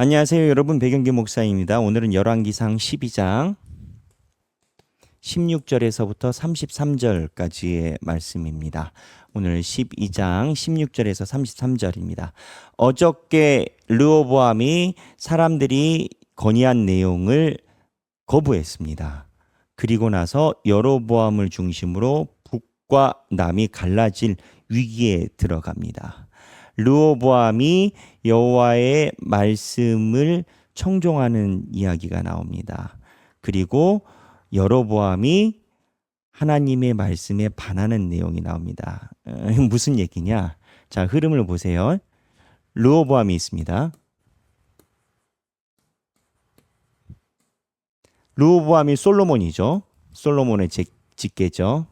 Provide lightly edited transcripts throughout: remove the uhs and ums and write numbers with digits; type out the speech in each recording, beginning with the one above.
안녕하세요, 여러분. 백영기 목사입니다. 오늘은 열왕기상 12장 16절에서부터 33절까지의 말씀입니다. 오늘 12장 16절에서 33절입니다. 어저께 르호보암이 사람들이 건의한 내용을 거부했습니다. 그리고 나서 여로보암을 중심으로 북과 남이 갈라질 위기에 들어갑니다. 르호보암이 여호와의 말씀을 청종하는 이야기가 나옵니다. 그리고 여로보암이 하나님의 말씀에 반하는 내용이 나옵니다. 무슨 얘기냐? 자, 흐름을 보세요. 르호보암이 있습니다. 르호보암이 솔로몬이죠. 솔로몬의 직계죠.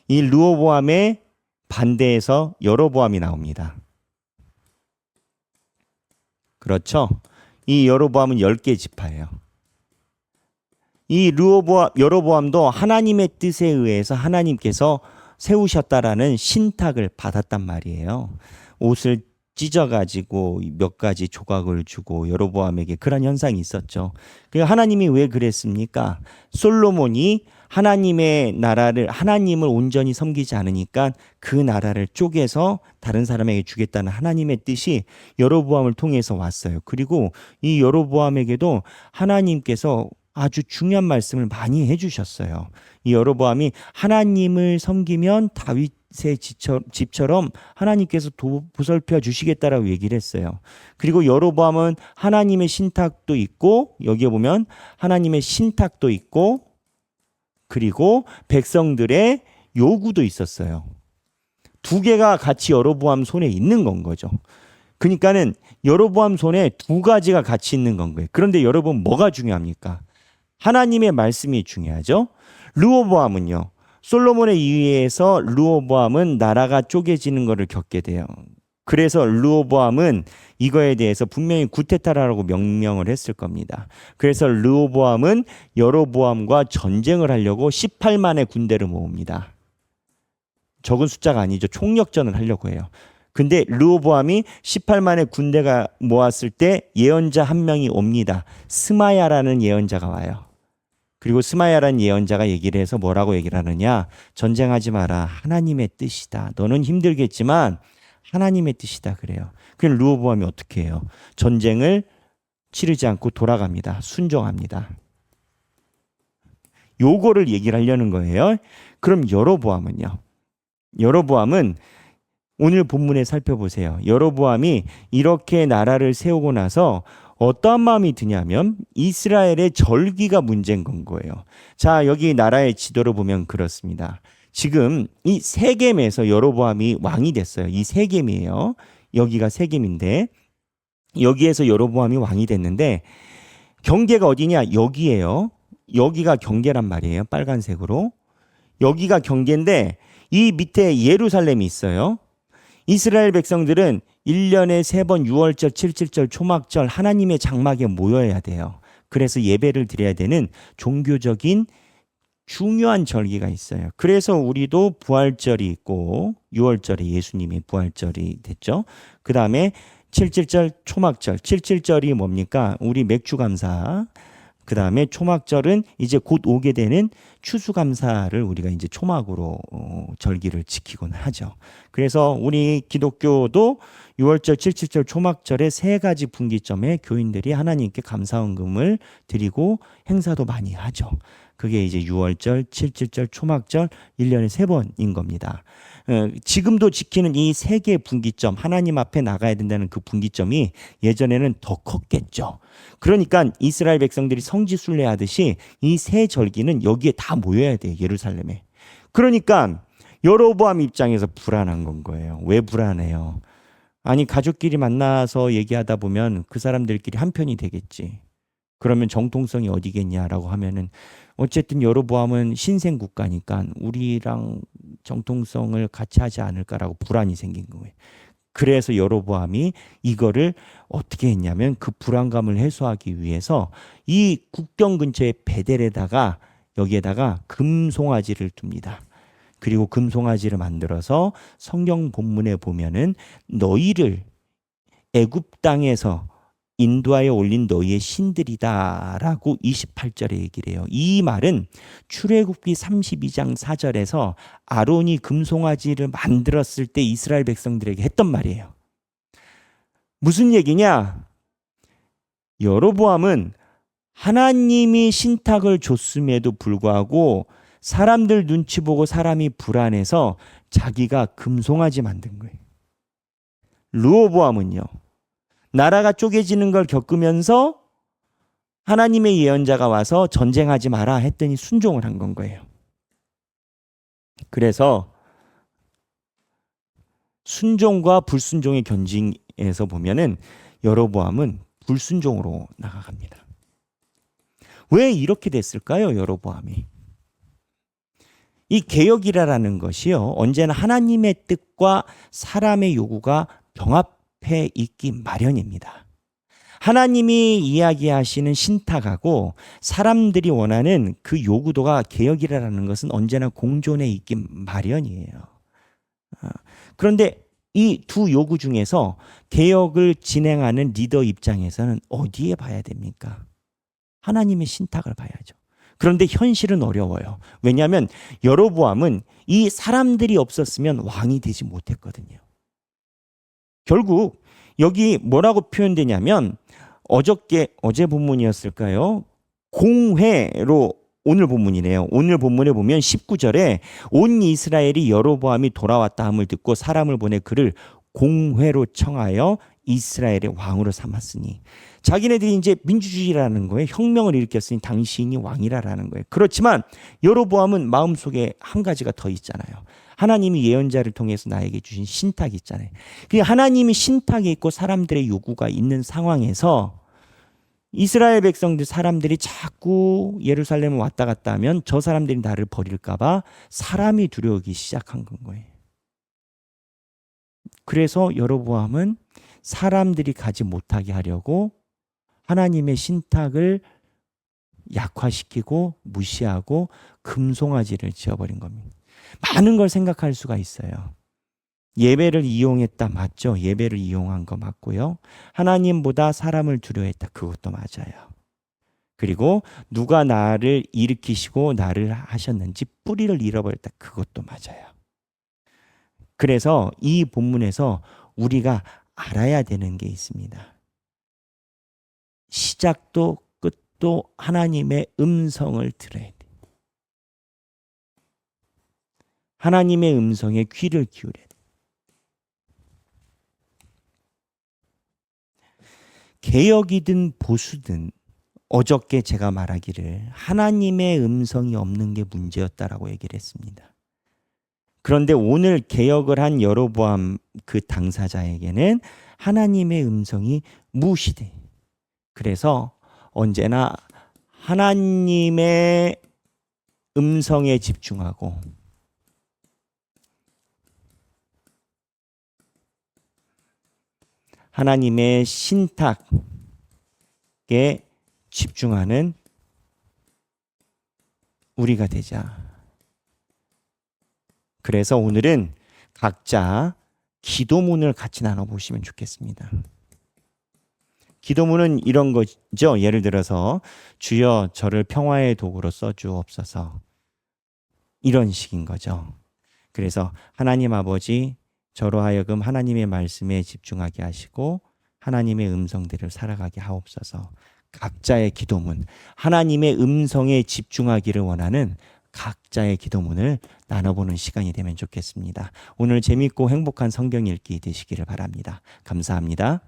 이 르호보암의 반대에서 여로보암이 나옵니다. 그렇죠? 이 여로보암은 10개 지파예요. 이 여로보암도 하나님의 뜻에 의해서 하나님께서 세우셨다라는 신탁을 받았단 말이에요. 옷을 찢어가지고 몇 가지 조각을 주고 여로보암에게 그런 현상이 있었죠. 하나님이 왜 그랬습니까? 솔로몬이 하나님의 나라를, 하나님을 온전히 섬기지 않으니까 그 나라를 쪼개서 다른 사람에게 주겠다는 하나님의 뜻이 여로보암을 통해서 왔어요. 그리고 이 여로보암에게도 하나님께서 아주 중요한 말씀을 많이 해주셨어요. 이 여로보암이 하나님을 섬기면 다윗의 집처럼 하나님께서 보살펴 주시겠다라고 얘기를 했어요. 그리고 여로보암은 하나님의 신탁도 있고, 여기에 보면 하나님의 신탁도 있고, 그리고 백성들의 요구도 있었어요. 두 개가 같이 여로보암 손에 있는 건 거죠. 그러니까는 여로보암 손에 두 가지가 같이 있는 건 거예요. 그런데 여러분, 뭐가 중요합니까? 하나님의 말씀이 중요하죠. 르호보암은요, 솔로몬에 의해서 르호보암은 나라가 쪼개지는 것을 겪게 돼요. 그래서 르호보암은 이거에 대해서 분명히 구테타라고 명명을 했을 겁니다. 그래서 르호보암은 여로보암과 전쟁을 하려고 18만의 군대를 모읍니다. 적은 숫자가 아니죠. 총력전을 하려고 해요. 근데 르호보암이 18만의 군대가 모았을 때 예언자 한 명이 옵니다. 스마야라는 예언자가 와요. 그리고 스마야라는 예언자가 얘기를 해서 뭐라고 얘기를 하느냐? 전쟁하지 마라. 하나님의 뜻이다. 너는 힘들겠지만 하나님의 뜻이다 그래요. 그럼 르호보암이 어떻게 해요? 전쟁을 치르지 않고 돌아갑니다. 순종합니다. 요거를 얘기를 하려는 거예요. 그럼 여로보암은요? 여로보암은 오늘 본문에 살펴보세요. 여로보암이 이렇게 나라를 세우고 나서 어떠한 마음이 드냐면 이스라엘의 절기가 문제인 건 거예요. 자, 여기 나라의 지도를 보면 그렇습니다. 지금 이 세겜에서 여로보암이 왕이 됐어요. 이 세겜이에요. 여기가 세겜인데 여기에서 여로보암이 왕이 됐는데 경계가 어디냐? 여기예요. 여기가 경계란 말이에요. 빨간색으로. 여기가 경계인데 이 밑에 예루살렘이 있어요. 이스라엘 백성들은 1년에 3번 6월절, 7.7절, 초막절 하나님의 장막에 모여야 돼요. 그래서 예배를 드려야 되는 종교적인 중요한 절기가 있어요. 그래서 우리도 부활절이 있고 6월절에 예수님이 부활절이 됐죠. 그 다음에 7.7절 초막절. 7.7절이 뭡니까? 우리 맥주감사. 그 다음에 초막절은 이제 곧 오게 되는 추수감사를 우리가 이제 초막으로 절기를 지키곤 하죠. 그래서 우리 기독교도 6월절, 7.7절, 초막절에 세 가지 분기점에 교인들이 하나님께 감사헌금을 드리고 행사도 많이 하죠. 그게 이제 6월절, 7.7절, 초막절 1년에 3번인 겁니다. 지금도 지키는 이 세 개의 분기점, 하나님 앞에 나가야 된다는 그 분기점이 예전에는 더 컸겠죠. 그러니까 이스라엘 백성들이 성지순례하듯이 이 세 절기는 여기에 다 모여야 돼요. 예루살렘에. 그러니까 여로보암 입장에서 불안한 건 거예요. 왜 불안해요? 아니, 가족끼리 만나서 얘기하다 보면 그 사람들끼리 한편이 되겠지. 그러면 정통성이 어디겠냐라고 하면은 어쨌든 여로보암은 신생 국가니까 우리랑 정통성을 같이 하지 않을까라고 불안이 생긴 거예요. 그래서 여로보암이 이거를 어떻게 했냐면 그 불안감을 해소하기 위해서 이 국경 근처에 베델에다가 여기에다가 금송아지를 둡니다. 그리고 금송아지를 만들어서 성경 본문에 보면은 너희를 애굽 땅에서 인도하여 올린 너희의 신들이다라고 28절에 얘기를 해요. 이 말은 출애굽기 32장 4절에서 아론이 금송아지를 만들었을 때 이스라엘 백성들에게 했던 말이에요. 무슨 얘기냐? 여로보암은 하나님이 신탁을 줬음에도 불구하고 사람들 눈치 보고 사람이 불안해서 자기가 금송아지 만든 거예요. 르호보암은요, 나라가 쪼개지는 걸 겪으면서 하나님의 예언자가 와서 전쟁하지 마라 했더니 순종을 한 건 거예요. 그래서 순종과 불순종의 견징에서 보면은 여로보암은 불순종으로 나아갑니다. 왜 이렇게 됐을까요, 여로보암이? 이 개혁이라는 것이요, 언제나 하나님의 뜻과 사람의 요구가 병합해 있기 마련입니다. 하나님이 이야기하시는 신탁하고 사람들이 원하는 그 요구도가 개혁이라는 것은 언제나 공존해 있기 마련이에요. 그런데 이 두 요구 중에서 개혁을 진행하는 리더 입장에서는 어디에 봐야 됩니까? 하나님의 신탁을 봐야죠. 그런데 현실은 어려워요. 왜냐하면 여로보암은 이 사람들이 없었으면 왕이 되지 못했거든요. 결국 여기 뭐라고 표현되냐면 어제 본문이었을까요? 공회로, 오늘 본문이네요. 오늘 본문에 보면 19절에 온 이스라엘이 여로보암이 돌아왔다 함을 듣고 사람을 보내 그를 공회로 청하여 이스라엘의 왕으로 삼았으니, 자기네들이 이제 민주주의라는 거예요. 혁명을 일으켰으니 당신이 왕이라라는 거예요. 그렇지만 여로보암은 마음속에 한 가지가 더 있잖아요. 하나님이 예언자를 통해서 나에게 주신 신탁이 있잖아요. 하나님이 신탁이 있고 사람들의 요구가 있는 상황에서 이스라엘 백성들, 사람들이 자꾸 예루살렘을 왔다 갔다 하면 저 사람들이 나를 버릴까 봐 사람이 두려우기 시작한 건 거예요. 그래서 여로보암은 사람들이 가지 못하게 하려고 하나님의 신탁을 약화시키고 무시하고 금송아지를 지어버린 겁니다. 많은 걸 생각할 수가 있어요. 예배를 이용했다, 맞죠? 예배를 이용한 거 맞고요. 하나님보다 사람을 두려워했다, 그것도 맞아요. 그리고 누가 나를 일으키시고 나를 하셨는지 뿌리를 잃어버렸다, 그것도 맞아요. 그래서 이 본문에서 우리가 알아야 되는 게 있습니다. 시작도 끝도 하나님의 음성을 들어야 돼. 하나님의 음성에 귀를 기울여야 돼. 개혁이든 보수든 어저께 제가 말하기를 하나님의 음성이 없는 게 문제였다라고 얘기를 했습니다. 그런데 오늘 개혁을 한 여로보암 그 당사자에게는 하나님의 음성이 무시돼. 그래서 언제나 하나님의 음성에 집중하고 하나님의 신탁에 집중하는 우리가 되자. 그래서 오늘은 각자 기도문을 같이 나눠보시면 좋겠습니다. 기도문은 이런 거죠. 예를 들어서 주여 저를 평화의 도구로 써주옵소서, 이런 식인 거죠. 그래서 하나님 아버지, 저로 하여금 하나님의 말씀에 집중하게 하시고 하나님의 음성대로 살아가게 하옵소서. 각자의 기도문, 하나님의 음성에 집중하기를 원하는 각자의 기도문을 나눠보는 시간이 되면 좋겠습니다. 오늘 재밌고 행복한 성경 읽기 되시기를 바랍니다. 감사합니다.